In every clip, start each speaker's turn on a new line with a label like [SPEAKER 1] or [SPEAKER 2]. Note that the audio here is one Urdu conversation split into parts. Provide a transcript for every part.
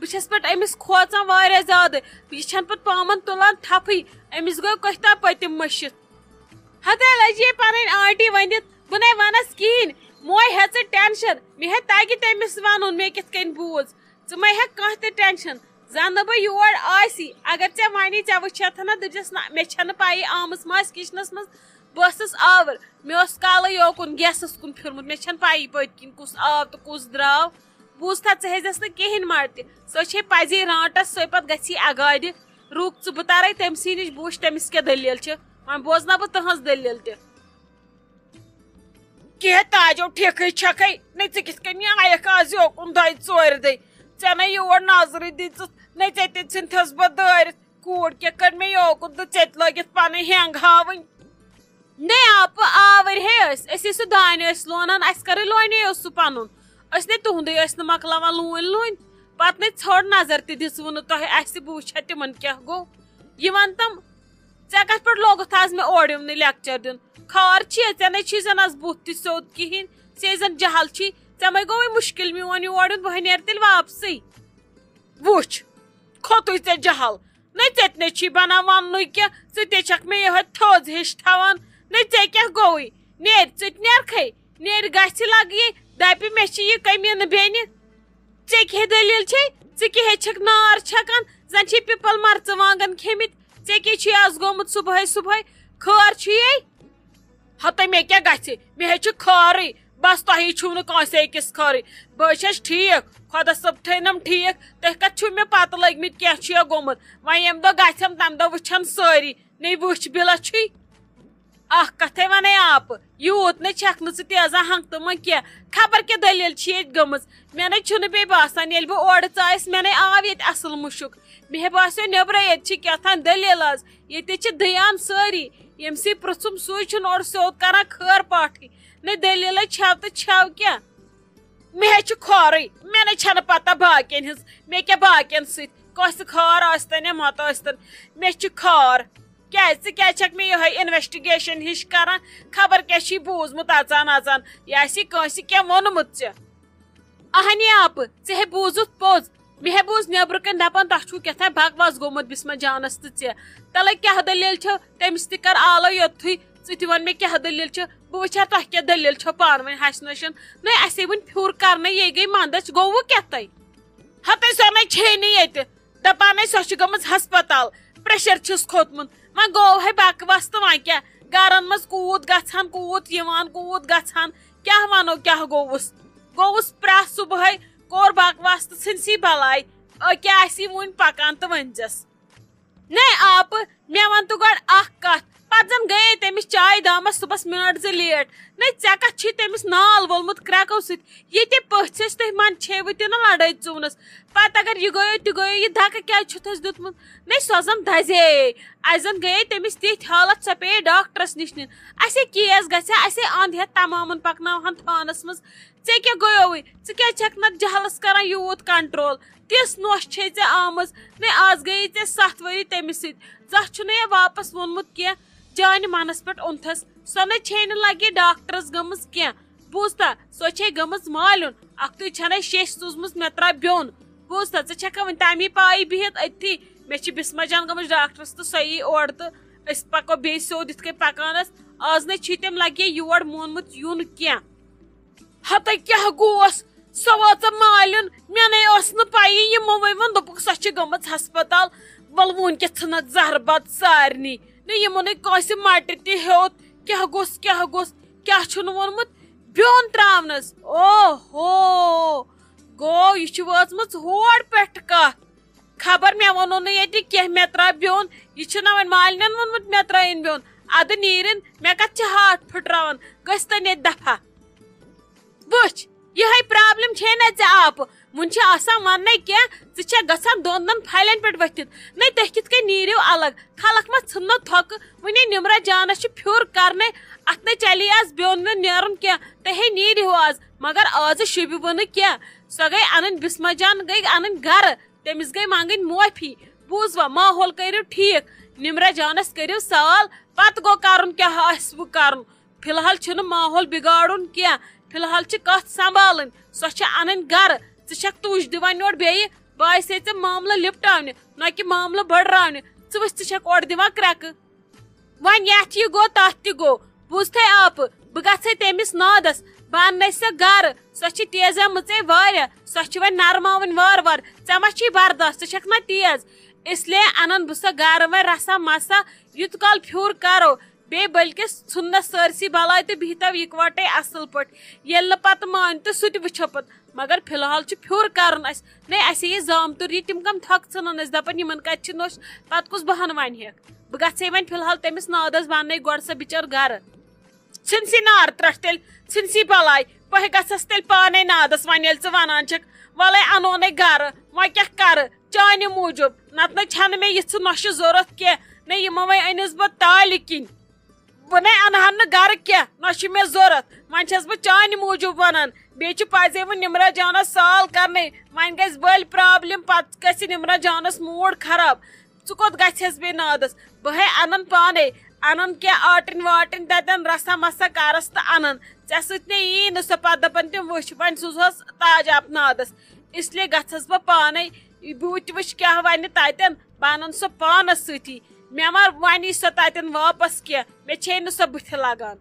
[SPEAKER 1] بہس پہ امس کھوژان واریاہ زیادہ یہ چھن پہ پامن تلان تھپی امس گو کہتا پتم مشت ہتہ لجے پن آنٹی ونت بہ نئی ونس کہین موے ہے ٹینشن مے ہے تگہ تمس ون مے کت کن بوز ژٕ مے ہے کانٛہہ تہِ ٹینشن زن بہ یور آسی اگر ژےٚ ونی ژےٚ وٕچھتھ نا دپس نہ مے چھنہٕ پایی آمٕژ ما آسہِ کچنس منٛز بہٕ ٲسٕس آور مے اوس کالے یوکُن گیسس کُن پھِرمُت مے چھنہٕ پایی پٔتۍ کِنۍ کُس آو تہٕ کُس درٛاو بوٗزتھا ژٕ ہیزٮ۪س نہٕ کہیٖنۍ مر تہِ سۄ چھے پزی رانٹس سۄے پتہٕ گژھی اگادِ رُک ژٕ بہٕ تارے تٔمسٕے نِش بہٕ وٕچھ تٔمِس کیٛاہ دٔلیٖل چھِ وۄنۍ بوزنا بہٕ تٕہنٛز دٔلیٖل تہِ کینٛہہ تاجو ٹھیکھٕے چھکھٕے نَے ژٕ کِتھ کٔنۍ آیکھ آز یوکُن دۄیہِ ژورِ دۄہہِ ژےٚ نَے یور نظرٕے دِژٕتھ نَے ژےٚ تہِ ژھٕنتھس بہٕ دٲرِتھ کوٗر کیٛاہ کٔر مےٚ یوکُن تہٕ ژےٚ تہِ لٲگِتھ پنٕنۍ ہینٛگ ہاوٕنۍ نَے آپہٕ آوٕرۍ ہے أسۍ سُہ دانہِ ٲسۍ لونان اَسہِ کَرٕے لونے اوس سُہ پَنُن أسۍ نَے تُہُنٛدُے ٲسۍ نہٕ مۄکلاوان لوٗنۍ پتہٕ نَے ژھٔر نظر تہِ دِژوٕ نہٕ تۄہہِ اَسہِ بہٕ وٕچھِ ہا تِمن کیٛاہ گوٚو یہِ وَن تم ژےٚ کتھ پٮ۪ٹھ لوگُتھ آز مےٚ اورٕ یِمنٕے لیکچر دیُن خار چھِ ژےٚ نَے چھی زن آز بُتھ تہِ سیوٚد کِہیٖنۍ ژےٚ زن جہل چھی ژےٚ مے گوٚوٕے مُشکِل میون یور یُن بہٕ نیرٕ تیٚلہِ واپسٕے وٕچھ کھوٚتُے ژےٚ جہل نَے ژےٚ تہِ نَے چھی بنان وننُے کینٛہہ ژٕ تے چھکھ مےٚ یِہوے تھوٚز ہِش تھاوان نَے ژےٚ کیٛاہ گوٚوٕے نیرِ ژٕ تہِ نیرکھٕے نیرِ گژھِ لگیے دپہِ مےٚ چھِ یہِ کٔمیٖنہٕ بیٚنہِ ژےٚ کیٛاہ دٔلیٖل چھے ژٕ کیٛاہ چھکھ نار چھکان زن چھی پِپل مرژٕوانٛگن کھیٚمٕتۍ ژےٚ کیٛاہ چھُے آز گوٚمُت صبحٲے خٲر چھُیے ہتے مےٚ کیٛاہ گژھِ مےٚ ہے چھُ خٲرٕے بس تۄہی چھُو نہٕ کٲنٛسہِ أکِس خٲرٕے بہٕ چھس ٹھیٖک خۄدا صٲب تھٲینم ٹھیٖک تُہۍ کتھ چھِو مےٚ پتہٕ لٔگمٕتۍ کینٛہہ چھُ گوٚمُت وۄنۍ ییٚمہِ دۄہ گژھٮ۪م تمہِ دۄہ وٕچھن سٲری نَے وٕچھ بِلا چھُے اکھ کتھے ونے آپہٕ یوٗت نَے چھکھ نہٕ ژٕ تیزان ہنگتہٕ منٛگ کینٛہہ خبر کیٛاہ دٔلیٖل چھِ ییٚتہِ گٔمٕژ مےٚ نَے چھُنہٕ بیٚیہِ باسان ییٚلہِ بہٕ اورٕ ژایَس مےٚ نَے آو ییٚتہِ اصل مُشُک مےٚ باسیو نیبرے ییٚتہِ چھِ کیٛاہتام دٔلیٖل آز ییٚتہِ چھِ دٔیان سٲری ییٚمسٕے پرٛژھُم سُے چھُنہٕ اورٕ سیوٚد کران خٲر پاٹھٕے نَے دٔلیٖلے چھَو تہٕ چھَو کیٛاہ مےٚ ہے چھُ خٲرٕے مےٚ نَے چھنہٕ پتہ باقین ہٕنٛز مےٚ کیٛاہ باقین سۭتۍ کٲنٛسہِ خٲر ٲسۍتن یا مت ٲسۍتن مےٚ چھُ خٲر کیٛازِ ژٕ کیٛازِ چھکھ مےٚ یِہوے اِنویسٹِگیشن ہِش کران خبر کیٛاہ چھی بوٗزمُت اژان اژان یہِ آسی کٲنٛسہِ کینٛہہ ووٚنمُت ژےٚ اہنی آپہٕ ژےٚ ہے بوٗزُتھ پوٚز مےٚ ہے بوٗز نیبرٕ کَنۍ دپان تۄہہِ چھُو کیٛاہتام بکواس گوٚمُت بسما جانس تہٕ ژےٚ تلے کیٛاہ دٔلیٖل چھو تٔمِس تہِ کر آلو یوٚتھُے ژٕ تہِ وَن مےٚ کیٛاہ دٔلیٖل چھِ بہٕ وٕچھِ ہا تۄہہِ کیٛاہ دٔلیٖل چھو پانہٕ ؤنۍ ہشہِ نوشن نَے اَسے وٕنۍ پھیُر کرنَے یے گٔے منٛدچھ گوٚوٕ کیٛاہ تۄہہِ ہتے سۄ نَے چھے نہٕ ییٚتہِ دپان ہے سۄ چھِ گٔمٕژ ہسپتال پریشر چھُس کھوٚتمُت وۄنۍ گوٚو ہے بکواس تہٕ وۄنۍ کیٛاہ گرن منٛز کوٗت گژھان کوٗت یِوان کوٗت گژھان کیٛاہ وَنو کیٛاہ گوٚوُس پرٛٮ۪تھ صبحٲے کوٚر بکواس تہٕ ژھٕنسی بلاے کیٛاہ آسی وُنہِ پکان تہٕ ؤنۍزٮ۪س نَے آپہٕ مےٚ وَن تہٕ گۄڈٕ اکھ کتھ پتہٕ زن گٔیے تٔمِس چاے دامس صبحس مِنٹ زٕ لیٹ نَے ژےٚ کتھ چھُے تٔمِس نال وولمُت کرٛٮ۪کو سۭتۍ ییٚتہِ پٔژھۍ ٲسۍ تُہۍ منٛدچھیوٕ تہِ نہٕ لڑٲے ژوٗنس پتہٕ اگر یہِ گٔیو تہِ گٔیو یہِ دکہٕ کیٛازِ چھُتھس دیُتمُت نَے سۄ زن دزے اسہِ زن گٔیے تٔمِس تِتھۍ حالت سۄ پیٚیے ڈاکٹرس نِش نِنۍ اسے کیس گژھِ ہا اسے انٛد ہٮ۪تھ تمامن پکناوہن تھانس منٛز ژےٚ کیٛاہ گٔیوٕے ژٕ کیٛازِ چھکھ نتہٕ جہلس کران یوٗت کنٹرول تِژھ نۄش چھے ژےٚ آمٕژ نَے آز گٔیے ژےٚ 7 ؤری تٔمِس سۭتۍ زانٛہہ چھُنہٕ یہِ واپس ووٚنمُت کینٛہہ جانہِ منس پٮ۪ٹھ اوٚنتھس سۄ نَے چھے نہٕ لگہِ ڈاکٹرس گٔمٕژ کینٛہہ بوٗزتھا سۄ چھے گٔمٕژ مالیُن اکھتُے چھنَے شیٚش سوٗزمٕژ مےٚ ترٛا بیوٚن بوٗزتھا ژٕ چھکھا وۄنۍ تمی پایی بِہِتھ أتھی مےٚ چھِ بسما جان گٔمٕژ ڈاکٹرس تہٕ سۄ یی اورٕ تہٕ أسۍ پکو بیٚیہِ سیوٚد یِتھ کٔنۍ پکان ٲس آز نَے چھی تٔمۍ لگے یور مونمُت یُن کینٛہہ ہتے کیٛاہ گوس سۄ وٲژ مالیُن مےٚ نَے ٲس نہٕ پایی یِمو وۄنۍ ووٚن دوٚپُکھ سۄ چھِ گٔمٕژ ہسپتال وَلہٕ وُنۍ کیٛاہ ژھٕنکھ زہر بد سارنٕے نَے یِمو نَے کٲنٛسہِ مٹہِ تہِ ہیوٚت کیٛاہ گوٚژھ کیٛاہ چھُنہٕ ووٚنمُت بیوٚن تراونس اوہو گوٚو یہِ چھِ وٲژمٕژ ہور پٮ۪ٹھٕ کتھ خبر مےٚ ووٚنو نہٕ ییٚتہِ کینٛہہ مےٚ ترٛاو بیوٚن یہِ چھُنہ وۄنۍ مالنٮ۪ن ووٚنمُت مےٚ ترٛٲیِن بیوٚن ادٕ نیٖرِن مےٚ کتھ چھِ ہاتھ پھٕٹراوان گٔژھۍ تن ییٚتہِ دفا وٕچھ یِہے پرابلم چھے نہ ژےٚ آپہٕ وۄنۍ چھِ آسان وننے کینٛہہ ژٕ چھکھ گژھان دۄن پھلٮ۪ن پٮ۪ٹھ ؤتھِتھ نَے تُہۍ کِتھ کٔنۍ نیٖرِو الگ خلق ما ژھٕننو تھۄکہٕ وُنہِ نمرا جانس چھُ پھیُر کرنے اتھ نَے چلی آز بیوٚن ویوٚن نیرُن کینٛہہ تُہۍ ہے نیٖرِو آز مگر آزٕ شوٗبِوٕ نہٕ کینٛہہ سۄ گٔے انٕنۍ بسما جان گٔے انٕنۍ گرٕ تٔمِس گٔے منٛگٕنۍ معٲفی بوٗزوا ماحول کٔرِو ٹھیٖک نمرا جانس کٔرِو سوال پتہٕ گوٚو کرُن کیٛاہ آسوٕ کرُن فی الحال چھُنہٕ ماحول بِگاڑُن کینٛہہ فی الحال چھِ کتھ سنبھالٕنۍ سۄ چھِ انٕنۍ گرٕ ژٕ چھکھ تُج دِوان یورٕ بیٚیہِ باسے ژےٚ معاملہٕ لِپٹاونہِ نہ کہِ معاملہٕ بٔڑراونہِ ژٕ وٕچھ ژٕ چھکھ اورٕ دِوان کرٛٮ۪کہٕ وۄنۍ یتھ یہِ گوٚو تتھ تہِ گوٚو بوٗزتھے آپہٕ بہٕ گژھے تٔمِس نادس بہٕ اننَے سۄ گرٕ سۄ چھِ تیزیمٕژے واریاہ سۄ چھِ وۄنۍ نرماوٕنۍ وارٕ وارٕ ژےٚ ما چھی برداش ژٕ چھکھ نا تیز اس لیے انن بہٕ سۄ گرٕ وۄنۍ رسا مسا یوٗت کال پھیُر کرو بیٚیہِ بٔلکہِ ژھُننس سٲرسٕے بلاے تہٕ بِہتو اِکوٹے اصل پٲٹھۍ ییٚلہِ نہٕ پتہٕ مانہِ تہٕ سُہ تہِ وٕچھو پتہٕ مگر فی الحال چھُ پھیُر کرُن اسہِ نے اسے یہِ زامتُر یہِ تِم کم تھۄکہٕ ژھٕنان ٲسۍ دپان یِمن کتہِ چھِ نوٚش پتہٕ کُس بہانہٕ ونہِ ہیکھ بہٕ گژھے وۄنۍ فی الحال تٔمِس نادس بہٕ اننَے گۄڈٕ سۄ بِچٲر گرٕ ژھٕنسی نار ترٛٹھ تیٚلہِ ژھٕنسی بلاے بہٕ گژھس تیٚلہِ پانے نادس وۄنۍ ییٚلہِ ژٕ ونان چھکھ وَلے انونے گرٕ وۄنۍ کیاہ کرٕ چانہِ موٗجوٗب نتہٕ نَے چھنہٕ مےٚ یِژھٕ نۄشہِ ضوٚرتھ کینٛہہ نے یِمو وۄنۍ أنِس بہٕ تالہِ کِنۍ بہٕ نے انہن نہٕ گرٕ کینٛہہ نہ چھُ مےٚ ضوٚرتھ وۄنۍ چھس بہٕ چانہِ موٗجوٗب ونان بیٚیہِ چھُ پزے وۄنۍ نمرا جانس سال کرنے وۄنۍ گژھِ بٔلۍ پرابلم پتہٕ گژھِ نمرا جانس موٗڈ خراب ژٕ کوٚت گژھٮ۪س بیٚیہِ نادس بہٕ ہے انن پانے انن کینٛہہ آٹٕنۍ واٹٕنۍ تتٮ۪ن رسا مسا کرس تہٕ انن ژےٚ سۭتۍ نے یی نہٕ سۄ پتہٕ دپان تِم وٕچھ وۄنۍ سوزہوس تاج آپ نادس اس لیے گژھس بہٕ پانے بہٕ تہِ وٕچھ کیاہ ونہِ تتٮ۪ن بہٕ انن سۄ پانس سۭتی مےٚ ما ونہِ سۄ تتٮ۪ن واپس کینٛہہ مےٚ چھے نہٕ سۄ بٕتھِ لگان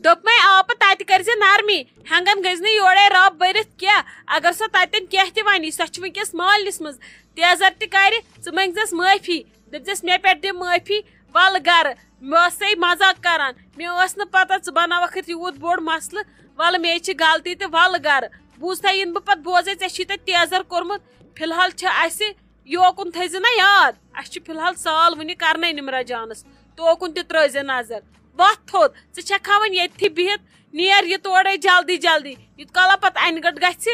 [SPEAKER 1] دوٚپمے آپہٕ تتہِ کٔرزِ نرمی ہٮ۪نگن گٔژھۍ نہٕ یورے رب بٔرِتھ کینٛہہ اگر سۄ تتٮ۪ن کینٛہہ تہِ ونی سۄ چھِ وٕنکیٚس مالنِس منٛز تیزر تہِ کرِ ژٕ منٛگزٮ۪س معٲفی دٔپزٮ۪س مےٚ پٮ۪ٹھ دِ معٲفی ول گرٕ مےٚ ٲسے مزاق کران مےٚ ٲس نہٕ پتہ ژٕ بناوکھ یوٗت بوٚڑ مسلہٕ ولہٕ مے چھِ غلطی تہٕ ولہٕ گرٕ بوٗزتھا یِنہٕ بہٕ پتہٕ بوزے ژےٚ چھی تتہِ تیزر کوٚرمُت فی الحال چھِ اسہِ یوکُن تھٲیزِ نا یاد اسہِ چھُ فی الحال سال وُنہِ کرنے نمرا جانس توکُن تہِ ترٲیزِ نظر وتھ تھوٚد ژٕ چھکھ ہا وۄنۍ ییٚتھی بِہِتھ نیر یہِ تورے جلدی جلدی یوٗت کالا پتہٕ انہِ گٔٹ گژھِ